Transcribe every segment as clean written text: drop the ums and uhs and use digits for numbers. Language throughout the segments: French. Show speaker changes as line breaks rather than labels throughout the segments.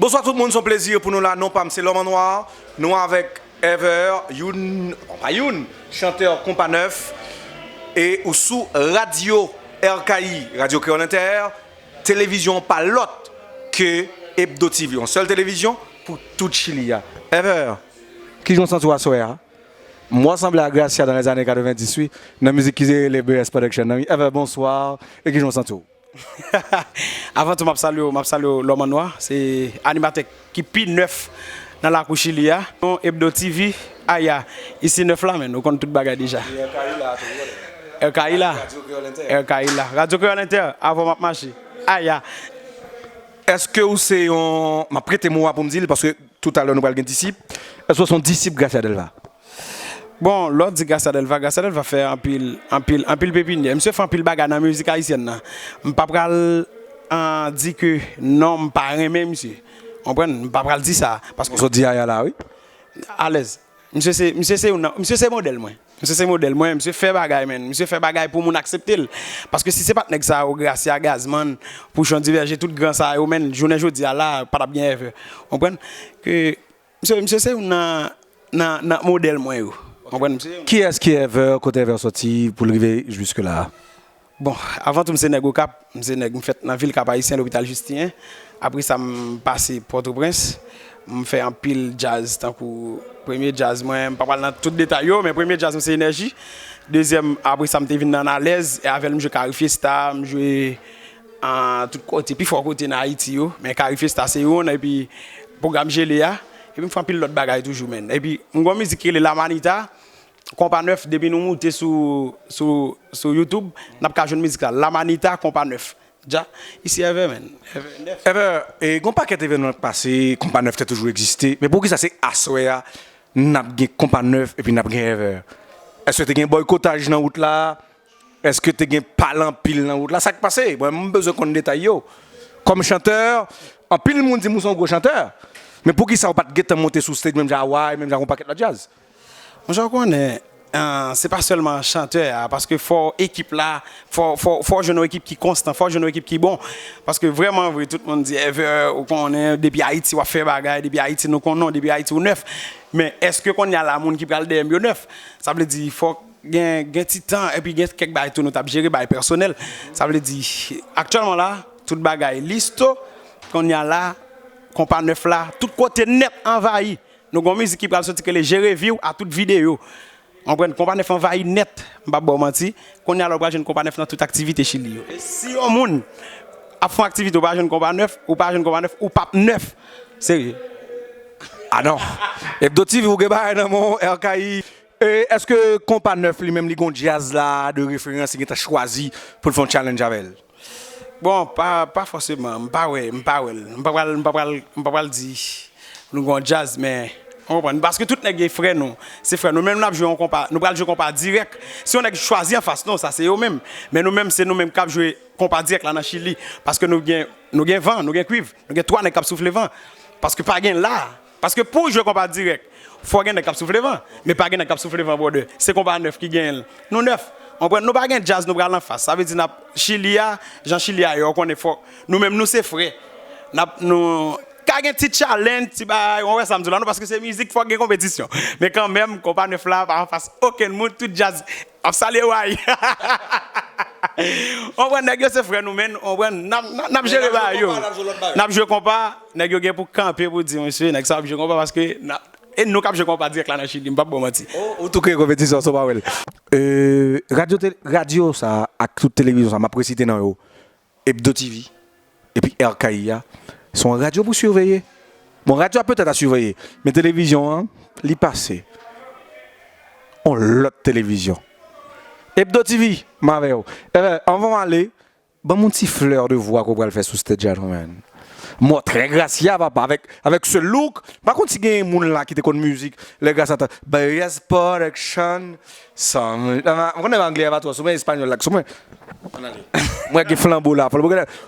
Bonsoir tout le monde, c'est un plaisir pour nous là. Non pas c'est l'homme en noir. Nous avec Ever, Youn, pas Youn, chanteur Compas Neuf et ou sous Radio RKI, Radio Créole Inter, télévision pas l'autre que Hebdo TV, une seule télévision pour tout Chili. Ever, qui joue sans toi soir? Moi, semble à Gracia dans les années 98, dans la musique qui est les BS Production. Ever, bonsoir, et qui joue sans toi?
Avant tout, je salue l'homme noir. C'est animateur qui est neuf dans la couche Chilia. Hebdo TV, Aya. Ici neuf là, mais nous connaissons tout le bagage déjà. RKI là. Radio Créole Inter. Avant de marcher. Aya.
Est-ce que c'est un. Je prêté moi pour me dire, parce que tout à l'heure nous parlons d'un disciple. Est-ce que son disciple Gracia Delva?
Bon, l'autre dit Gracia Delva faire un pile pépinière. Monsieur fait un pile bagarre dans la musique haïtienne. Je ne peux pas dire que non, je ne pas aimer monsieur. On ne peut pas dire ça. Parce que.
On dit là, oui.
À l'aise. Monsieur c'est modèle moi. Monsieur fait bagaille men. Monsieur fait bagaille pour mon accepter. Parce que si c'est pas nèg ça au Gracia Gazman pour chon diverger tout grand ça au men journée jodi là pas bien. On comprend que monsieur c'est un modèle moi.
Qui est-ce qui est vers côté vers sorti pour arriver jusque là?
Bon, avant tout, je suis au Cap, je fait dans la ville Cap Haïtien, l'hôpital Justin. Après ça, je passe Port-au-Prince. Je fais un pile jazz. Tant que premier jazz, moi, je ne parle pas dans tout détail, mais premier jazz, c'est énergie. Deuxième, après ça, je suis venu dans la l'aise. Et avec je Carifé Star, je joue en tout côté, puis fort côté dans Haïti. Mais Carifé Star, c'est on. Et puis, programme Géléa. Et puis, je fais un pile l'autre bagaille toujours. Et puis, je fais musique qui est La Manita. Compas Neuf, depuis nous monter sur YouTube, nous avons joué une musique là. La Manita, Compas Neuf. Déjà, ici, Ever,
et il y a un paquet d'événements passés, Compas Neuf a toujours existé. Mais pour qui ça c'est Assoya, nous avons Compas Neuf et puis nous avons Ever. Est-ce que tu as un boycottage dans la route là? Est-ce que tu as un palan pile dans la route là? Ça qui passe. Moi, j'ai besoin qu'on détaille. Comme chanteur, en pile le monde dit que nous sommes un gros chanteur. Mais pour qui ça n'a pas de monter sur le stage, même à Hawaï, même à un paquet de jazz?
Je connais, c'est pas seulement chanteur, parce que faut équipe là, faut une équipe qui est constante, faut une équipe qui est bon. Parce que vraiment, tout le monde dit, on est depuis Haïti, on fait bagaille, depuis Haïti, nous connaissons, depuis Haïti, on neuf. Mais est-ce que qu'on y a là, monde qui parle de MBO neuf? Ça veut dire, il faut gagner un petit temps, et puis gagner quelques bagailles, nous gérer bagaille personnel. Ça veut dire, actuellement là, toute bagaille liste, qu'on y a là, Compas Neuf là, tout côté net envahi. Nous avons une musique qui va sortir que les gérer view à toute vidéo. On prend Compas Neuf envahi net, je ne vais pas mentir. Qu'on y a l'opération Compas Neuf dans toute activité chez lui. Si on monde a fait activité au Compas Neuf, ou pas Compas Neuf, ou pas neuf, sérieux.
Ah non. Hebdo TV ou Geba dans mon RKI. Est-ce que Compas Neuf lui-même li gon jazz là de référence qui t'a choisi pour faire un challenge avec elle?
Bon, pas forcément, je ne peux pas dire nous avons jazz, mais on comprend. Parce que tout les frères, nous, c'est frères. Nous-mêmes, nous jouons compas direct. Si on a choisi en face, non, ça c'est eux-mêmes. Mais nous-mêmes, c'est nous-mêmes qui jouons compas direct là dans Chili. Parce que nous avons vent, nous avons cuivre, nous avons trois qui soufflent vent. Parce que pas là. Parce que pour jouer compas direct, il faut gagner qui souffle vent. Mais pas gagner qui souffle vent pour deux. C'est compas neuf qui gagne. Nous neuf. On prend nous pas gagner jazz, nous allons en face. Ça veut dire Chilia, Jean Chilia, on connaît fort. Nous-mêmes, nous c'est frères. Nous quand un petit challenge, on va samedi là parce que c'est musique, faut qu'il y ait compétition. Mais quand même, Compas Neuf là, en face, aucun monde, tout jazz, on salé ouais. On va négocier ses frères nous-mêmes, on va n'a gérer ba yo. N'a jouer compas, négocier pour camper pour dire monsieur, n'a ça jouer compas parce que et nous cap jouer compas direct là dans Chili, pas bon mentir.
En tout cas compétition ça pas well. Radio ça à toute télévision ça m'a précité dans yo. Hebdo TV et puis RKI. Son radio pour surveiller. Bon, radio peut-être à surveiller, mais télévision, hein, l'y passé. On l'autre télévision. Hebdo TV, ma véo. On va aller, bon mon petit fleur de voix qu'on va le faire sous stage, gentleman. Moi, très gracieux, papa, avec ce look. Par contre, si il y a un monde là qui te connaît musique, les gars s'attendent. BS Production, on connaît l'anglais à toi, souvent espagnol là, souvent. Moi qui flambeau là,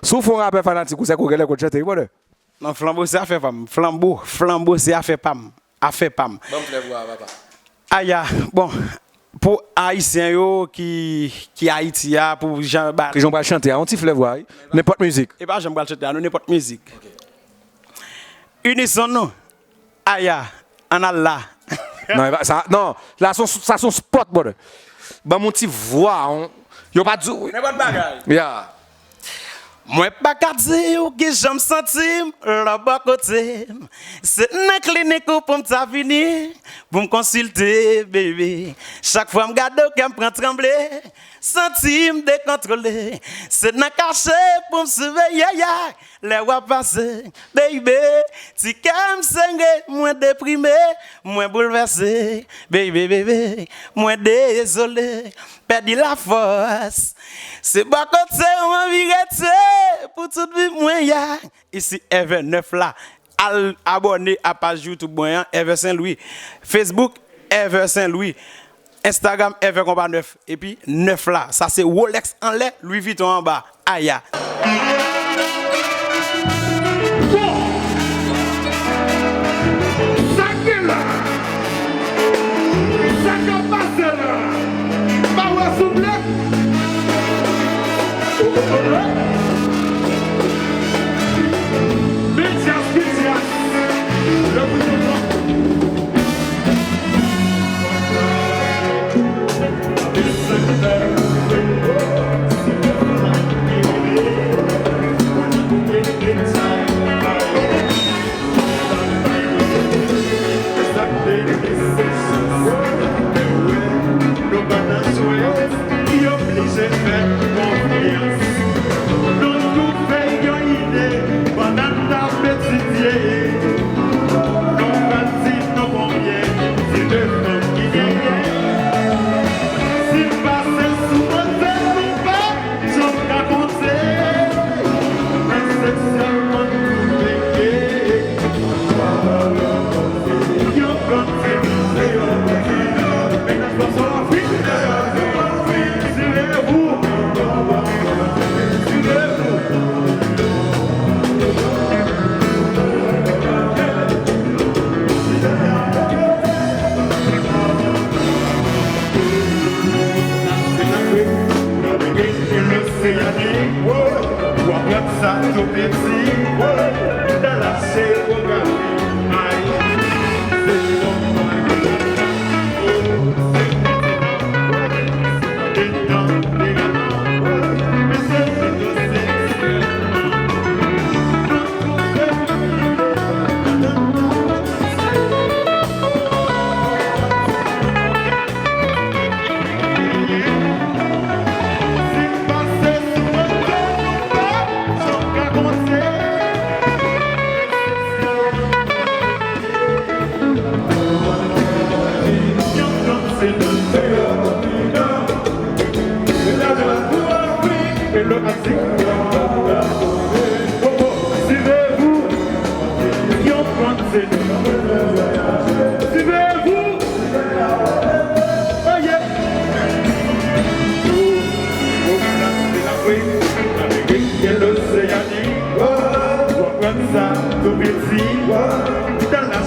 sauf un rappeur fanatique, c'est quoi que tu chantes, voilà.
Non, flambeau c'est affaire pam. Flambeau c'est affaire pam. Affaire pam.
Bon, papa.
Aya, bon, pour haïtien yo qui Haïti a pour Jean
que j'en chanter, on t'y fait voir, n'importe musique.
Et pas j'aime chanter, n'importe musique. Unissons nous. Aya, en Allah.
Non, ça, non, là, ça son spot, bon. Bah, mon petit voix, yo pas dit.
N'importe bagaille.
Yeah.
Moi pas qu'à dire que j'aime sentir là bas côté. C'est une clinique pour me venir pour me consulter bébé. Chaque fois me garde que me prend trembler, sentir me décontrôler. C'est une cachée pour me surveiller les voix passer baby. Si qu'aime sangé, moi déprimé, moi bouleversé baby baby, moi désolé, perdu la force. C'est pas côté on vérité pour toute vie moi ya. Ici Ever9 là. Abonné à page YouTube moyen Ever Saint-Louis, Facebook Ever Saint-Louis, Instagram Ever Combat 9 et puis 9 là. Ça c'est Rolex en l'air, Louis Vuitton en bas. Aya.
Dans la